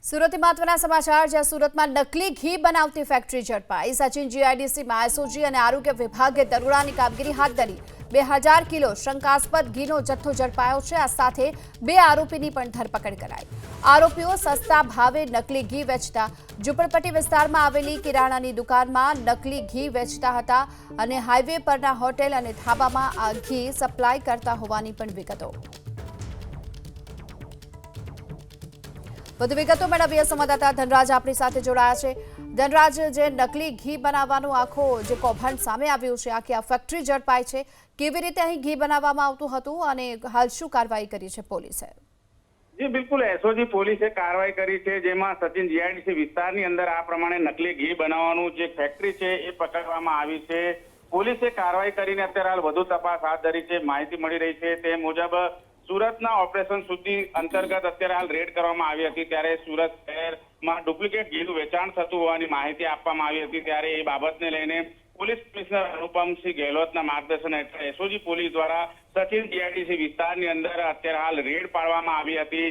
સુરતથી મહત્વના સમાચાર જ્યાં સુરતમાં નકલી ઘી બનાવતી ફેક્ટરી ઝડપાઈ। સચિન જીઆઈડીસીમાં એસઓજી અને આરોગ્ય વિભાગે દરોડાની કામગીરી હાથ ધરી। 2000 કિલો શંકાસ્પદ ઘીનો જથ્થો ઝડપાયો છે। આ સાથે 2 આરોપીની પણ ધરપકડ કરાઈ। આરોપીઓ સસ્તા ભાવે નકલી ઘી વેચતા ઝુંપડપટ્ટી વિસ્તારમાં આવેલી કિરાણાની દુકાનમાં નકલી ઘી વેચતા હતા અને હાઈવે પરના હોટેલ અને ધાબામાં આ ઘી સપ્લાય કરતા હોવાની પણ વિગતો। વધુ વિગતો મેળવીએ સંવાદદાતા ધનરાજ આપણી સાથે જોડાયા છે। ધનરાજ, જે નકલી ઘી બનાવવાનું આખો જે કૌભાંડ સામે આવ્યું છે, આખી આ ફેક્ટરી ઝડપાઈ છે, કેવી રીતે અહીં ઘી બનાવવામાં આવતું હતું અને હાલ શું કાર્યવાહી કરી છે પોલીસે? જી બિલકુલ, એસઓજી પોલીસે કાર્યવાહી કરી છે, જેમાં સચિન જીઆઈડીસી વિસ્તારની અંદર આ પ્રમાણે નકલી ઘી બનાવવાનું જે ફેક્ટરી છે એ પકડવામાં આવી છે। પોલીસે કાર્યવાહી કરીને અત્યારે હાલ વધુ તપાસ હાથ ધરી છે। માહિતી મળી રહી છે તે મુજબ સુરતના ઓપરેશન સુધી અંતર્ગત અત્યારે હાલ રેડ કરવામાં આવી હતી, ત્યારે સુરત શહેરમાં ડુપ્લિકેટ ઘીનું વેચાણ થતું હોવાની માહિતી આપવામાં આવી હતી। ત્યારે એ બાબતને લઈને પોલીસ કમિશનર અનુપમસિંહ ગેહલોતના માર્ગદર્શન હેઠળ એસઓજી પોલીસ દ્વારા સચિન જીઆઈડીસી વિસ્તારની અંદર અત્યારે હાલ રેડ પાડવામાં આવી હતી।